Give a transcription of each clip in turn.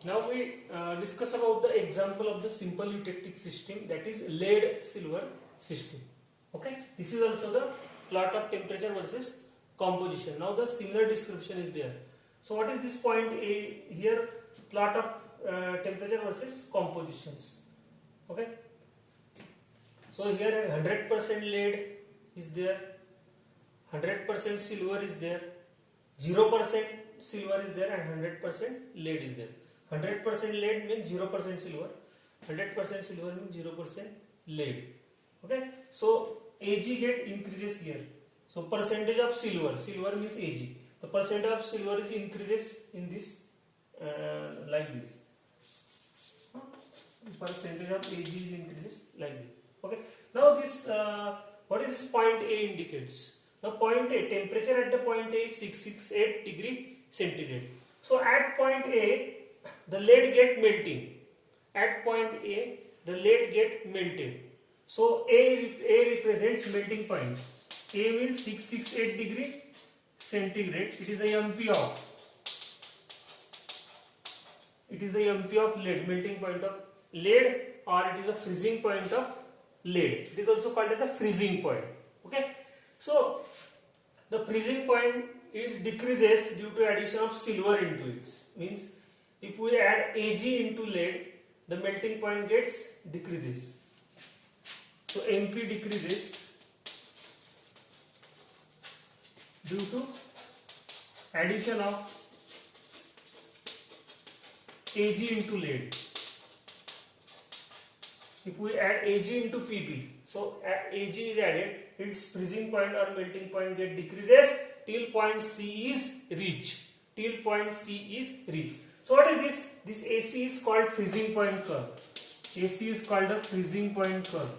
Now we discuss about the example of the simple eutectic system, that is lead silver system. Okay, this is also the plot of temperature versus composition. Now the similar description is there. So what is this point A here? Plot of temperature versus compositions. Okay, so here 100% lead is there, 100% silver is there, 0% silver is there, and 100% lead is there. 100% lead means 0% silver, 100% silver means 0% lead. Okay, so Ag get increases here. So percentage of silver means Ag. The percentage of silver is increases in this like this. Percentage of Ag is increases like this. Okay. Now this what is this point A indicates? Now point A, temperature at the point A is 668 degree centigrade. So at point A, the lead get melting. At point A, the lead get melted. So A represents melting point. A means 668 degree centigrade. It is the MP of. It is the MP of lead, melting point of lead, or it is a freezing point of lead. It is also called as a freezing point. Okay. So the freezing point is decreases due to addition of silver into it. Means if we add Ag into lead, the melting point gets decreases. So MP decreases due to addition of Ag into lead. If we add Ag into Pb, so Ag is added, its freezing point or melting point get decreases till point C is reached. Till point C is reached. So what is this? This AC is called freezing point curve. AC is called a freezing point curve.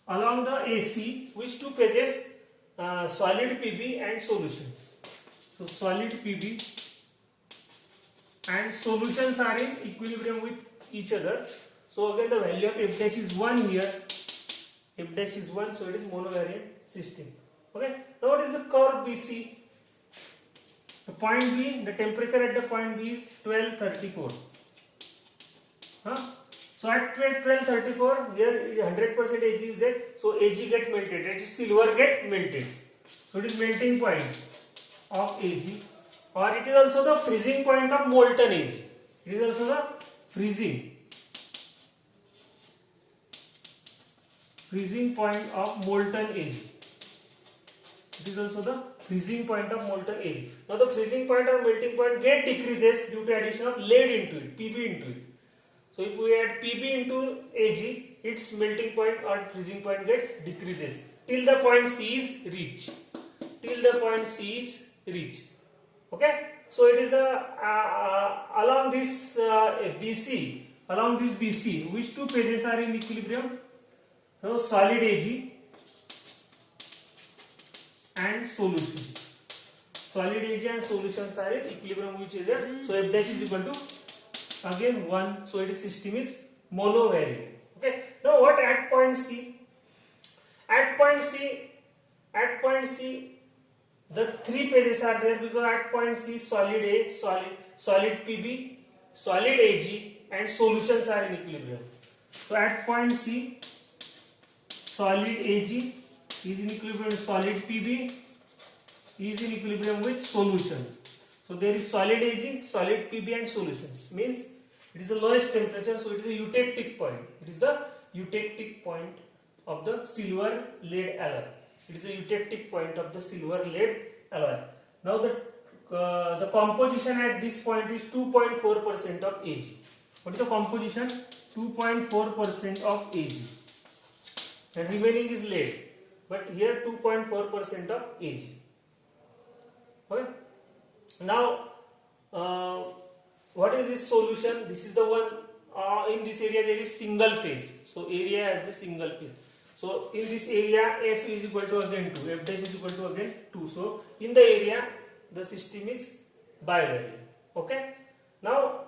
Along the AC, which two phases? Solid Pb and solutions. So solid Pb and solutions are in equilibrium with each other. So again the value of F dash is 1 here. F dash is 1, so it is monovariant system. Okay. Now what is the curve BC? The point B, the temperature at the point B is 1234. So at 1234, here 100% Ag is there. So Ag get melted. That is silver get melted. So it is melting point of Ag, or it is also the freezing point of molten Ag. It is also the freezing point of molten Ag. It is also the freezing point of molten Ag. Now the freezing point or melting point get decreases due to addition of lead into it, Pb into it. So if we add Pb into Ag, its melting point or freezing point gets decreases till the point C is reached. Till the point C is reached. Okay. So it is along this BC, which two phases are in equilibrium? So solid Ag and solutions. Solid Ag and solutions are in equilibrium with each other. So F dash is equal to again 1. So it is system is monovariant. Okay. Now what at point C? At point C, the three phases are there, because at point C solid A, solid Pb, solid Ag, and solutions are in equilibrium. So at point C, solid Ag is in equilibrium with solid Pb, is in equilibrium with solution. So there is solid Ag, solid Pb, and solutions. Means it is the lowest temperature, so it is a eutectic point. It is the eutectic point of the silver lead alloy. It is a eutectic point of the silver lead alloy. Now the composition at this point is 2.4% of Ag. What is the composition? 2.4% of Ag. And remaining is lead. But here 2.4% of Ag. Okay. Now what is this solution? This is the one in this area there is single phase. So area has a single phase. So in this area F is equal to again 2, F dash is equal to again 2. So in the area the system is bivariant. Okay. Now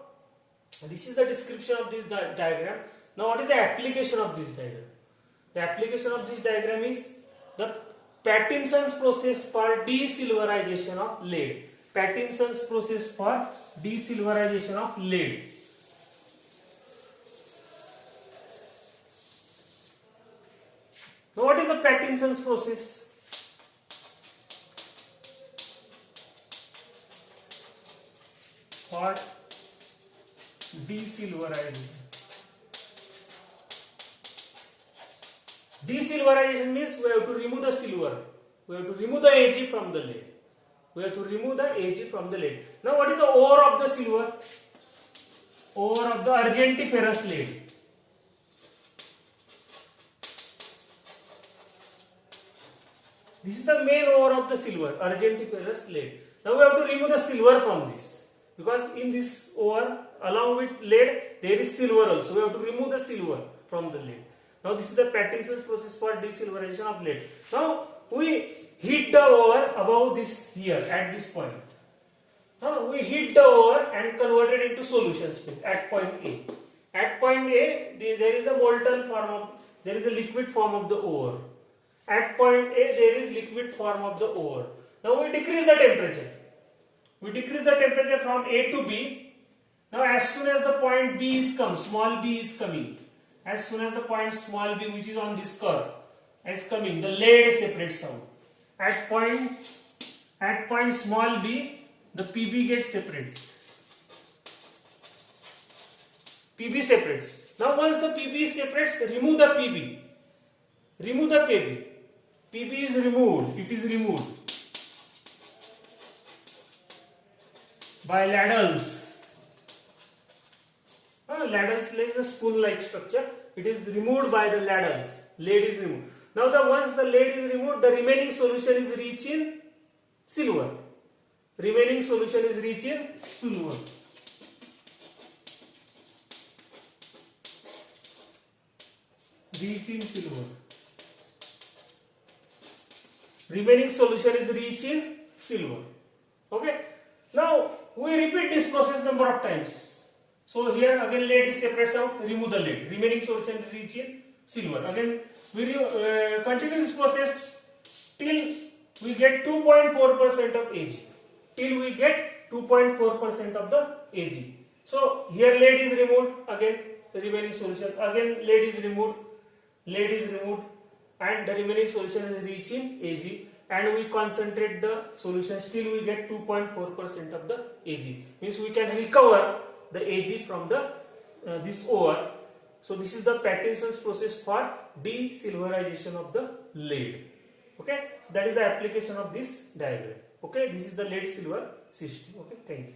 this is the description of this diagram. Now what is the application of this diagram? The application of this diagram is the Pattinson's process for desilverization of lead. Pattinson's process for desilverization of lead. Now, what is the Pattinson's process? For desilverization. Desilverization means we have to remove the silver. We have to remove the Ag from the lead. We have to remove the Ag from the lead. Now, what is the ore of the silver? Ore of the argentiferous lead. This is the main ore of the silver, argentiferous lead. Now, we have to remove the silver from this, because in this ore, along with lead, there is silver also. We have to remove the silver from the lead. Now, this is the Pattinson's process for desilverization of lead. Now, we heat the ore above this here at this point. Now, we heat the ore and convert it into solution space at point A. At point A, there is a molten form of, there is a liquid form of the ore. At point A, there is liquid form of the ore. Now, we decrease the temperature. We decrease the temperature from A to B. Now, as soon as the point B is come, small b is coming. As soon as the point small b, which is on this curve, is coming, the lead separates out. At point small b, the Pb gets separates. Pb separates. Now, once the Pb separates, remove the Pb. Remove the Pb. Pb is removed. It is removed by ladles. Ladles is a spoon-like structure. It is removed by the ladles. Lead is removed. Now, once the lead is removed, the remaining solution is rich in silver. Remaining solution is rich in silver. Rich in silver. Remaining solution is rich in silver. Okay. Now, we repeat this process number of times. So, here again lead is separates out, remove the lead. Remaining solution is rich in silver. Again, we continue this process till we get 2.4% of Ag. Till we get 2.4% of the Ag. So, here lead is removed, again the remaining solution, again lead is removed, and the remaining solution is rich in Ag, and we concentrate the solution till we get 2.4% of the Ag. Means we can recover the Ag from the this ore. So this is the Pattinson's process for desilverization of the lead. Okay, that is the application of this diagram. Okay, this is the lead silver system. Okay, thank you.